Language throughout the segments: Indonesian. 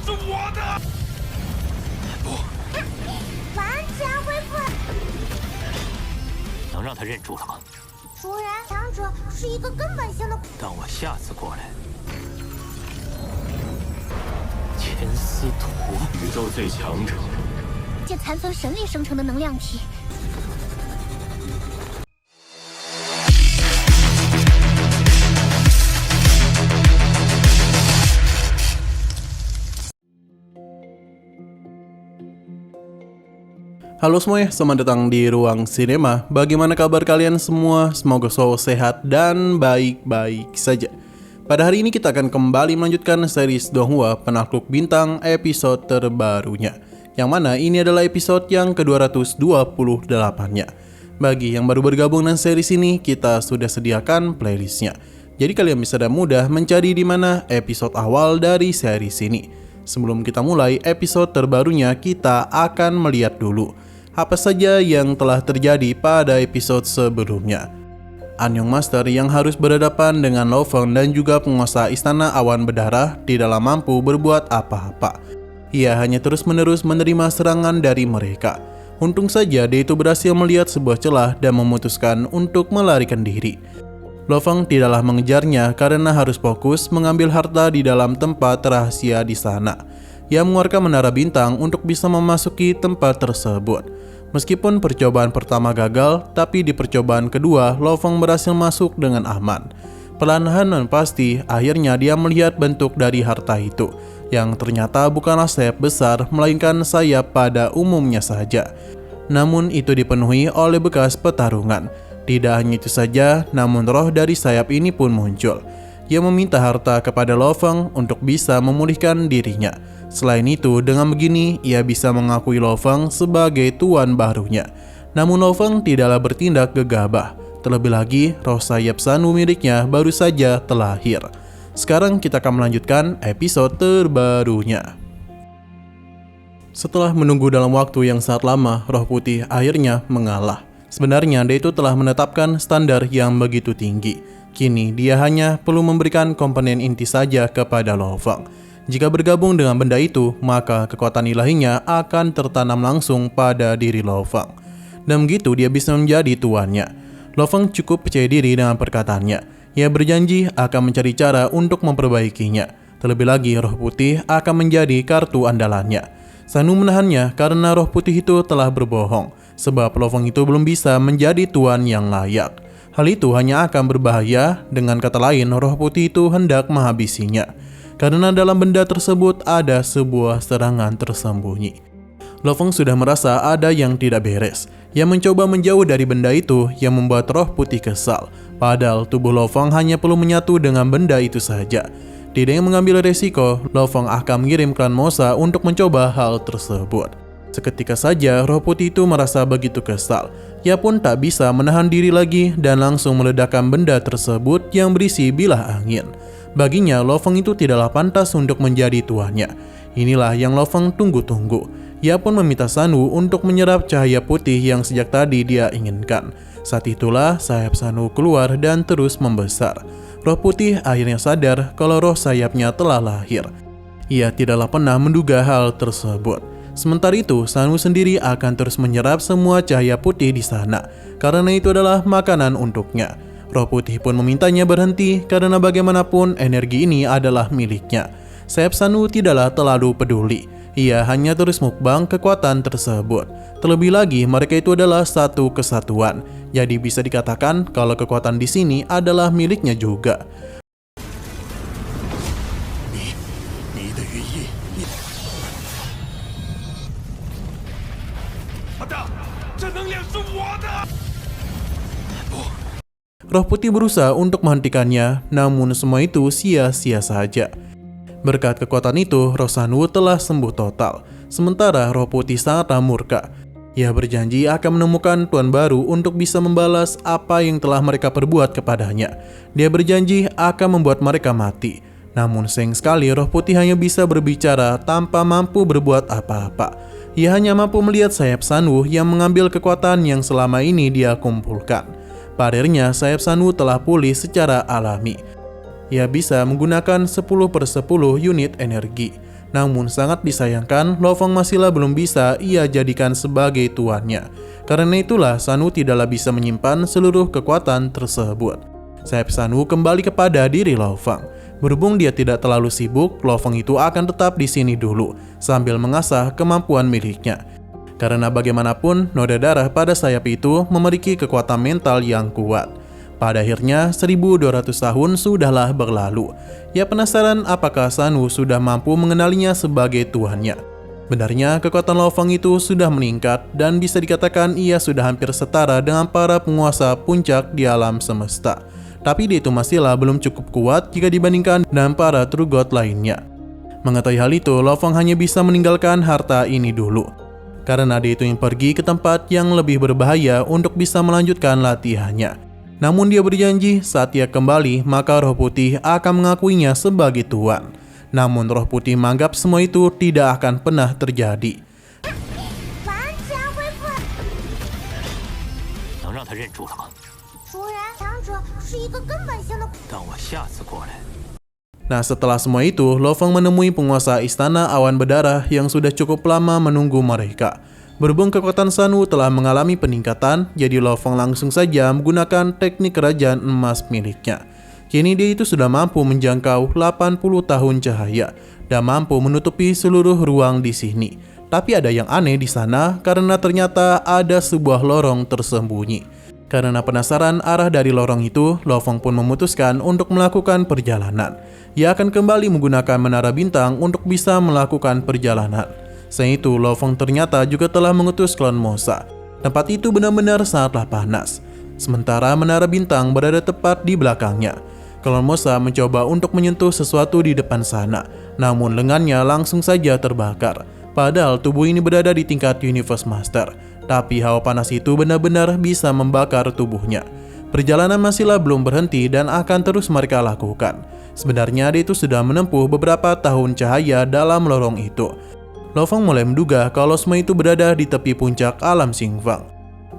是我的！完全恢复。能让他认住了吗？主人，强者是一个根本性的。等我下次过来。千丝图，宇宙最强者，借残存神力生成的能量体。Halo semuanya, selamat datang di Ruang Sinema. Bagaimana kabar kalian semua? Semoga selalu sehat dan baik-baik saja. Pada hari ini kita akan kembali melanjutkan series Donghua Penakluk Bintang episode terbarunya, yang mana ini adalah episode yang ke-228-nya. Bagi yang baru bergabung dengan series ini, kita sudah sediakan playlistnya. Jadi kalian bisa dengan mudah mencari di mana episode awal dari series ini. Sebelum kita mulai episode terbarunya, kita akan melihat dulu apa saja yang telah terjadi pada episode sebelumnya. Anyong Master yang harus berhadapan dengan Lo Feng dan juga penguasa Istana Awan Berdarah tidaklah mampu berbuat apa-apa. Ia hanya terus-menerus menerima serangan dari mereka. Untung saja dia itu berhasil melihat sebuah celah dan memutuskan untuk melarikan diri. Lo Feng tidaklah mengejarnya karena harus fokus mengambil harta di dalam tempat rahasia di sana. Ia mengeluarkan menara bintang untuk bisa memasuki tempat tersebut. Meskipun percobaan pertama gagal, tapi di percobaan kedua, Lo Feng berhasil masuk dengan aman. Perlahan dan pasti, akhirnya dia melihat bentuk dari harta itu, yang ternyata bukanlah sayap besar, melainkan sayap pada umumnya saja. Namun itu dipenuhi oleh bekas pertarungan. Tidak hanya itu saja, namun roh dari sayap ini pun muncul. Ia meminta harta kepada Lo Feng untuk bisa memulihkan dirinya. Selain itu, dengan begini, ia bisa mengakui Lo Feng sebagai tuan barunya. Namun Lo Feng tidaklah bertindak gegabah. Terlebih lagi, roh sayap Sanwu miliknya baru saja terlahir. Sekarang kita akan melanjutkan episode terbarunya. Setelah menunggu dalam waktu yang sangat lama, roh putih akhirnya mengalah. Sebenarnya dia itu telah menetapkan standar yang begitu tinggi. Kini dia hanya perlu memberikan komponen inti saja kepada Lo Feng. Jika bergabung dengan benda itu, maka kekuatan ilahinya akan tertanam langsung pada diri Lo Feng. Dan begitu dia bisa menjadi tuannya. Lo Feng cukup percaya diri dengan perkataannya. Ia berjanji akan mencari cara untuk memperbaikinya. Terlebih lagi roh putih akan menjadi kartu andalannya. Sanwu menahannya karena roh putih itu telah berbohong, sebab Lo Feng itu belum bisa menjadi tuan yang layak. Hal itu hanya akan berbahaya, dengan kata lain roh putih itu hendak menghabisinya. Karena dalam benda tersebut ada sebuah serangan tersembunyi. Lo Feng sudah merasa ada yang tidak beres. Ia mencoba menjauh dari benda itu yang membuat roh putih kesal. Padahal tubuh Lo Feng hanya perlu menyatu dengan benda itu saja. Tidak yang mengambil resiko, Lo Feng akan mengirim klan Mosa untuk mencoba hal tersebut. Seketika saja roh putih itu merasa begitu kesal. Ia pun tak bisa menahan diri lagi dan langsung meledakkan benda tersebut yang berisi bilah angin. Baginya, Lo Feng itu tidaklah pantas untuk menjadi tuannya. Inilah yang Lo Feng tunggu-tunggu. Ia pun meminta Sanwu untuk menyerap cahaya putih yang sejak tadi dia inginkan. Saat itulah sayap Sanwu keluar dan terus membesar. Roh putih akhirnya sadar kalau roh sayapnya telah lahir. Ia tidaklah pernah menduga hal tersebut. Sementara itu, Sanwu sendiri akan terus menyerap semua cahaya putih di sana, karena itu adalah makanan untuknya. Roh putih pun memintanya berhenti karena bagaimanapun energi ini adalah miliknya. Sayap Sanwu tidaklah terlalu peduli. Ia hanya terus mukbang kekuatan tersebut. Terlebih lagi, mereka itu adalah satu kesatuan. Jadi bisa dikatakan kalau kekuatan di sini adalah miliknya juga. Roh putih berusaha untuk menghentikannya, namun semua itu sia-sia saja. Berkat kekuatan itu, roh Sanwu telah sembuh total. Sementara roh putih sangatlah murka. Ia berjanji akan menemukan tuan baru untuk bisa membalas apa yang telah mereka perbuat kepadanya. Dia berjanji akan membuat mereka mati. Namun sayang sekali roh putih hanya bisa berbicara tanpa mampu berbuat apa-apa. Ia hanya mampu melihat sayap Sanwu yang mengambil kekuatan yang selama ini dia kumpulkan. Pada sayap Sanwu telah pulih secara alami. Ia bisa menggunakan 10/10 unit energi. Namun sangat disayangkan, Lo Fong masihlah belum bisa ia jadikan sebagai tuannya. Karena itulah Sanu tidaklah bisa menyimpan seluruh kekuatan tersebut. Sayap Sanu kembali kepada diri Lo Fong. Berhubung dia tidak terlalu sibuk, Lo Fong itu akan tetap di sini dulu sambil mengasah kemampuan miliknya. Karena bagaimanapun, noda darah pada sayap itu memiliki kekuatan mental yang kuat. Pada akhirnya, 1200 tahun sudahlah berlalu. Ia penasaran apakah Sanu sudah mampu mengenalinya sebagai tuannya. Benarnya, kekuatan Lo Fong itu sudah meningkat dan bisa dikatakan ia sudah hampir setara dengan para penguasa puncak di alam semesta. Tapi dia itu masihlah belum cukup kuat jika dibandingkan dengan para True God lainnya. Mengetahui hal itu, Lo Fong hanya bisa meninggalkan harta ini dulu. Karena dia itu yang pergi ke tempat yang lebih berbahaya untuk bisa melanjutkan latihannya. Namun dia berjanji saat ia kembali maka Roh Putih akan mengakuinya sebagai tuan. Namun Roh Putih menganggap semua itu tidak akan pernah terjadi. 完全恢复。能让他认出了吗？主人，强者是一个根本性的。等我下次过来。 Nah, setelah semua itu, Lo Fong menemui penguasa istana awan berdarah yang sudah cukup lama menunggu mereka. Berhubung kekuatan Sanu telah mengalami peningkatan, jadi Lo Fong langsung saja menggunakan teknik kerajaan emas miliknya. Kini dia itu sudah mampu menjangkau 80 tahun cahaya dan mampu menutupi seluruh ruang di sini. Tapi ada yang aneh di sana karena ternyata ada sebuah lorong tersembunyi. Karena penasaran arah dari lorong itu, Lo Fong pun memutuskan untuk melakukan perjalanan. Ia akan kembali menggunakan menara bintang untuk bisa melakukan perjalanan. Selain itu, Lo Fong ternyata juga telah mengutus klan Mosa. Tempat itu benar-benar sangatlah panas. Sementara menara bintang berada tepat di belakangnya. Klan Mosa mencoba untuk menyentuh sesuatu di depan sana. Namun lengannya langsung saja terbakar. Padahal tubuh ini berada di tingkat Universe Master. Tapi hawa panas itu benar-benar bisa membakar tubuhnya. Perjalanan masihlah belum berhenti dan akan terus mereka lakukan. Sebenarnya dia itu sudah menempuh beberapa tahun cahaya dalam lorong itu. Lo Fong mulai menduga kalau semua itu berada di tepi puncak alam Xingfang.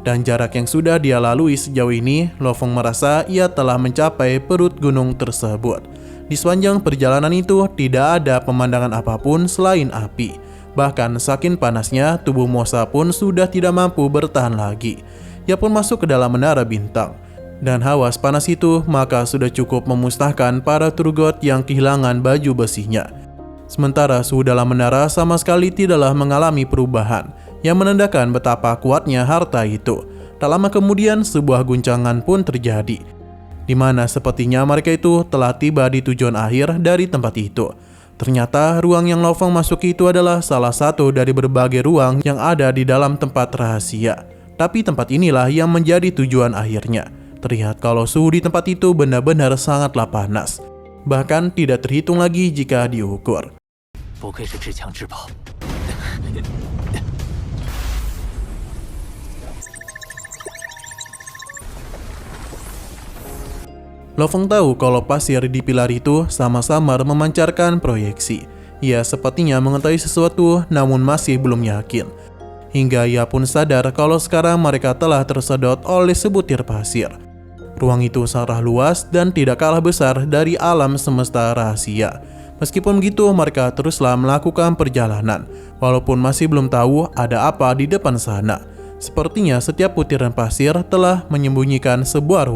Dan jarak yang sudah dia lalui sejauh ini, Lo Fong merasa ia telah mencapai perut gunung tersebut. Di sepanjang perjalanan itu tidak ada pemandangan apapun selain api. Bahkan saking panasnya, tubuh Mosa pun sudah tidak mampu bertahan lagi. Ia pun masuk ke dalam menara bintang. Dan hawas panas itu maka sudah cukup memusnahkan para True God yang kehilangan baju besinya. Sementara suhu dalam menara sama sekali tidaklah mengalami perubahan, yang menandakan betapa kuatnya harta itu. Tak lama kemudian sebuah guncangan pun terjadi, di mana sepertinya mereka itu telah tiba di tujuan akhir dari tempat itu. Ternyata ruang yang Lo Fong masuki itu adalah salah satu dari berbagai ruang yang ada di dalam tempat rahasia. Tapi tempat inilah yang menjadi tujuan akhirnya. Terlihat kalau suhu di tempat itu benar-benar sangatlah panas. Bahkan tidak terhitung lagi jika diukur. 不愧是至强至宝。 Lo Fong tahu kalau pasir di pilar itu sama-sama memancarkan proyeksi. Ia sepertinya mengetahui sesuatu namun masih belum yakin. Hingga ia pun sadar kalau sekarang mereka telah tersedot oleh sebutir pasir. Ruang itu sangatlah luas dan tidak kalah besar dari alam semesta rahasia. Meskipun begitu, mereka teruslah melakukan perjalanan, walaupun masih belum tahu ada apa di depan sana. Sepertinya setiap butiran pasir telah menyembunyikan sebuah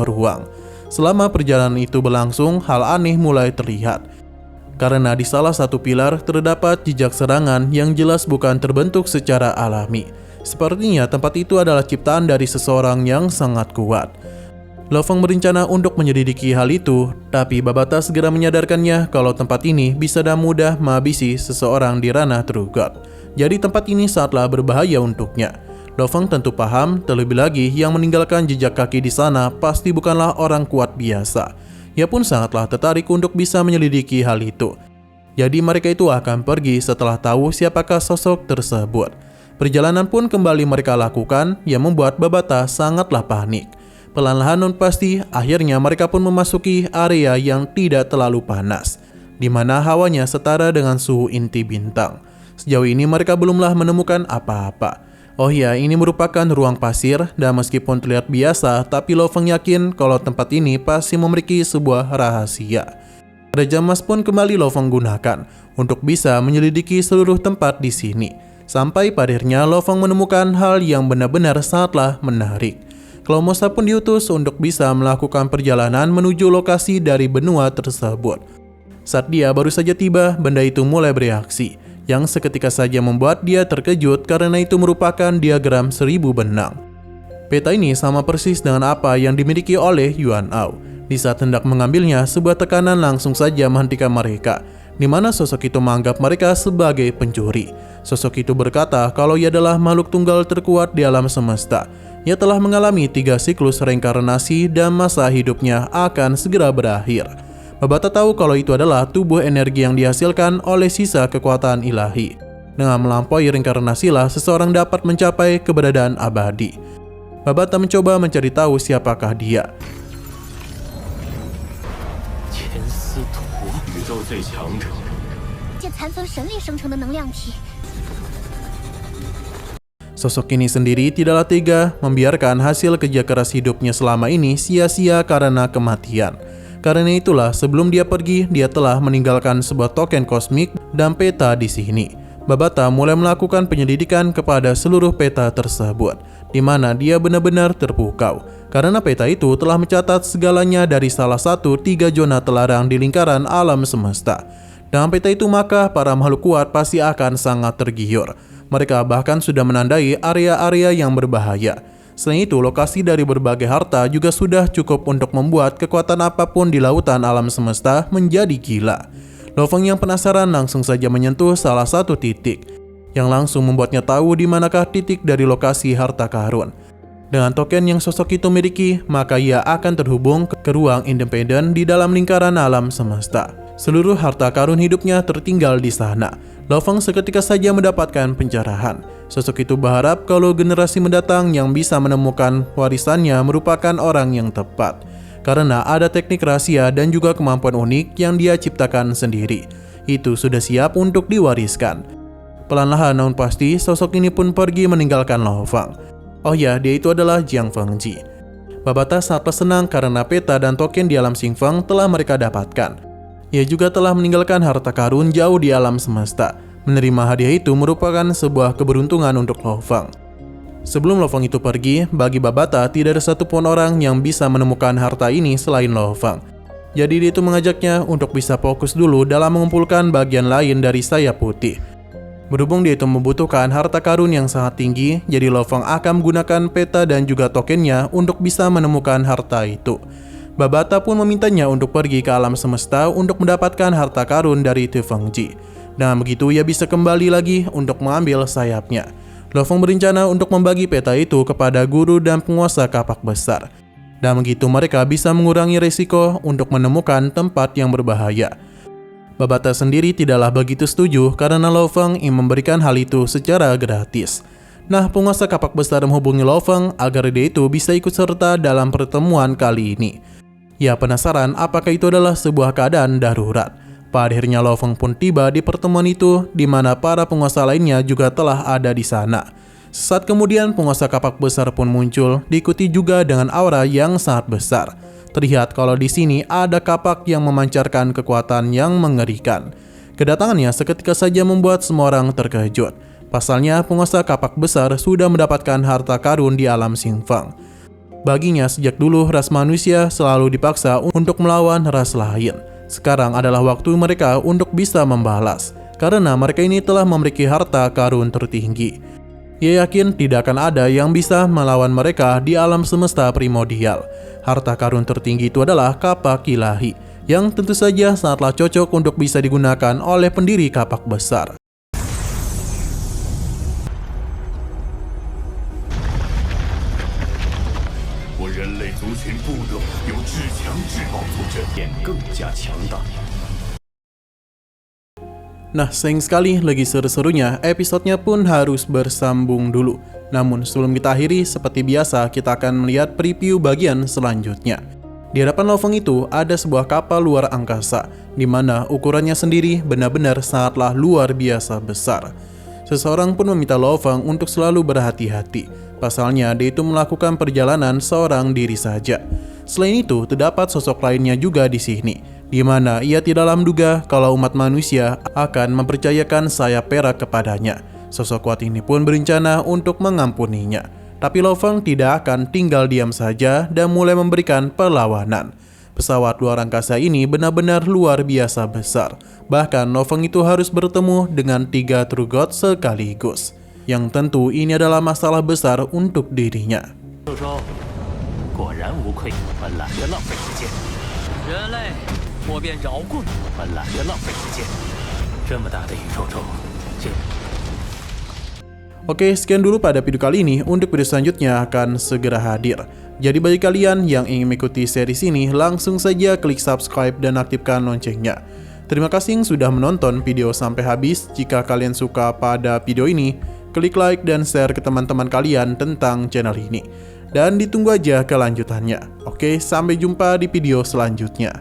ruang. Selama perjalanan itu berlangsung, hal aneh mulai terlihat. Karena di salah satu pilar terdapat jejak serangan yang jelas bukan terbentuk secara alami. Sepertinya tempat itu adalah ciptaan dari seseorang yang sangat kuat. Lo Fong berencana untuk menyelidiki hal itu, tapi Babata segera menyadarkannya kalau tempat ini bisa dan mudah menghabisi seseorang di ranah True God. Jadi tempat ini sangatlah berbahaya untuknya. Lo Fong tentu paham, terlebih lagi yang meninggalkan jejak kaki di sana pasti bukanlah orang kuat biasa. Ia pun sangatlah tertarik untuk bisa menyelidiki hal itu. Jadi mereka itu akan pergi setelah tahu siapakah sosok tersebut. Perjalanan pun kembali mereka lakukan yang membuat Babata sangatlah panik. Perlahan non pasti, akhirnya mereka pun memasuki area yang tidak terlalu panas, di mana hawanya setara dengan suhu inti bintang. Sejauh ini mereka belumlah menemukan apa-apa. Oh ya, ini merupakan ruang pasir dan meskipun terlihat biasa, tapi Lo Feng yakin kalau tempat ini pasti memiliki sebuah rahasia. Raja Emas pun kembali Lo Feng gunakan untuk bisa menyelidiki seluruh tempat di sini. Sampai pada akhirnya Lo Feng menemukan hal yang benar-benar sangatlah menarik. Klau Mosa pun diutus untuk bisa melakukan perjalanan menuju lokasi dari benua tersebut. Saat dia baru saja tiba, benda itu mulai bereaksi, yang seketika saja membuat dia terkejut karena itu merupakan diagram 1000 benang. Peta ini sama persis dengan apa yang dimiliki oleh Yuan Ao. Di saat hendak mengambilnya, sebuah tekanan langsung saja menghentikan mereka, di mana sosok itu menganggap mereka sebagai pencuri. Sosok itu berkata kalau ia adalah makhluk tunggal terkuat di alam semesta. Ia telah mengalami 3 siklus reinkarnasi dan masa hidupnya akan segera berakhir. Babata tahu kalau itu adalah tubuh energi yang dihasilkan oleh sisa kekuatan ilahi. Dengan melampaui reinkarnasilah seseorang dapat mencapai keberadaan abadi. Babata mencoba mencari tahu siapakah dia. 前司徒 宇宙最强者， 这残存神力生成的能量体， Sosok ini sendiri tidaklah tega membiarkan hasil kerja keras hidupnya selama ini sia-sia karena kematian. Karena itulah sebelum dia pergi, dia telah meninggalkan sebuah token kosmik dan peta di sini. Babata mulai melakukan penyelidikan kepada seluruh peta tersebut, di mana dia benar-benar terpukau. Karena peta itu telah mencatat segalanya dari salah satu 3 zona terlarang di lingkaran alam semesta. Dengan peta itu maka para makhluk kuat pasti akan sangat tergiur. Mereka bahkan sudah menandai area-area yang berbahaya. Selain itu, lokasi dari berbagai harta juga sudah cukup untuk membuat kekuatan apapun di lautan alam semesta menjadi gila. Lo Feng yang penasaran langsung saja menyentuh salah satu titik, yang langsung membuatnya tahu di manakah titik dari lokasi harta karun. Dengan token yang sosok itu miliki, maka ia akan terhubung ke ruang independen di dalam lingkaran alam semesta. Seluruh harta karun hidupnya tertinggal di sana. Lo Feng seketika saja mendapatkan pencerahan. Sosok itu berharap kalau generasi mendatang yang bisa menemukan warisannya merupakan orang yang tepat. Karena ada teknik rahasia dan juga kemampuan unik yang dia ciptakan sendiri. Itu sudah siap untuk diwariskan. Pelan-lahan namun pasti, sosok ini pun pergi meninggalkan Lo Feng. Oh ya, dia itu adalah Jiang Fengji. Babata sangatlah senang karena peta dan token di alam Xingfeng telah mereka dapatkan. Ia juga telah meninggalkan harta karun jauh di alam semesta. Menerima hadiah itu merupakan sebuah keberuntungan untuk Lo Feng. Sebelum Lo Feng itu pergi, bagi Babata tidak ada satupun orang yang bisa menemukan harta ini selain Lo Feng. Jadi dia itu mengajaknya untuk bisa fokus dulu dalam mengumpulkan bagian lain dari sayap putih. Berhubung dia itu membutuhkan harta karun yang sangat tinggi, jadi Lo Feng akan menggunakan peta dan juga tokennya untuk bisa menemukan harta itu. Babata pun memintanya untuk pergi ke alam semesta untuk mendapatkan harta karun dari Tu Fengji. Dengan begitu ia bisa kembali lagi untuk mengambil sayapnya. Lo Feng berencana untuk membagi peta itu kepada guru dan penguasa kapak besar. Dan begitu mereka bisa mengurangi risiko untuk menemukan tempat yang berbahaya. Babata sendiri tidaklah begitu setuju karena Lo Feng ingin memberikan hal itu secara gratis. Nah, penguasa kapak besar menghubungi Lo Feng agar dia itu bisa ikut serta dalam pertemuan kali ini. Ia penasaran apakah itu adalah sebuah keadaan darurat. Pada akhirnya Lo Feng pun tiba di pertemuan itu, di mana para penguasa lainnya juga telah ada di sana. Sesaat kemudian penguasa kapak besar pun muncul, diikuti juga dengan aura yang sangat besar. Terlihat kalau di sini ada kapak yang memancarkan kekuatan yang mengerikan. Kedatangannya seketika saja membuat semua orang terkejut. Pasalnya penguasa kapak besar sudah mendapatkan harta karun di alam Xingfeng. Baginya sejak dulu ras manusia selalu dipaksa untuk melawan ras lain. Sekarang adalah waktu mereka untuk bisa membalas, karena mereka ini telah memiliki harta karun tertinggi. Ia yakin tidak akan ada yang bisa melawan mereka di alam semesta primordial. Harta karun tertinggi itu adalah kapak ilahi, yang tentu saja sangatlah cocok untuk bisa digunakan oleh pendiri kapak besar. Nah, sayang sekali lagi seru-serunya, episodenya pun harus bersambung dulu. Namun sebelum kita akhiri, seperti biasa kita akan melihat preview bagian selanjutnya. Di hadapan Lo Feng itu ada sebuah kapal luar angkasa, di mana ukurannya sendiri benar-benar sangatlah luar biasa besar. Seseorang pun meminta Lo Feng untuk selalu berhati-hati. Pasalnya, dia itu melakukan perjalanan seorang diri saja. Selain itu, terdapat sosok lainnya juga di sini, di mana ia tidak menduga kalau umat manusia akan mempercayakan sayap perak kepadanya. Sosok kuat ini pun berencana untuk mengampuninya. Tapi Lo Feng tidak akan tinggal diam saja dan mulai memberikan perlawanan. Pesawat luar angkasa ini benar-benar luar biasa besar. Bahkan Lo Feng itu harus bertemu dengan 3 True God sekaligus. Yang tentu ini adalah masalah besar untuk dirinya. 周周，果然无愧，我懒得浪费时间。人类，我便饶过你，我懒得浪费时间。这么大的宇宙中，这 Oke, sekian dulu pada video kali ini. Untuk video selanjutnya akan segera hadir. Jadi bagi kalian yang ingin mengikuti series ini, langsung saja klik subscribe dan aktifkan loncengnya. Terima kasih yang sudah menonton video sampai habis. Jika kalian suka pada video ini, klik like dan share ke teman-teman kalian tentang channel ini. Dan ditunggu aja kelanjutannya. Oke, sampai jumpa di video selanjutnya.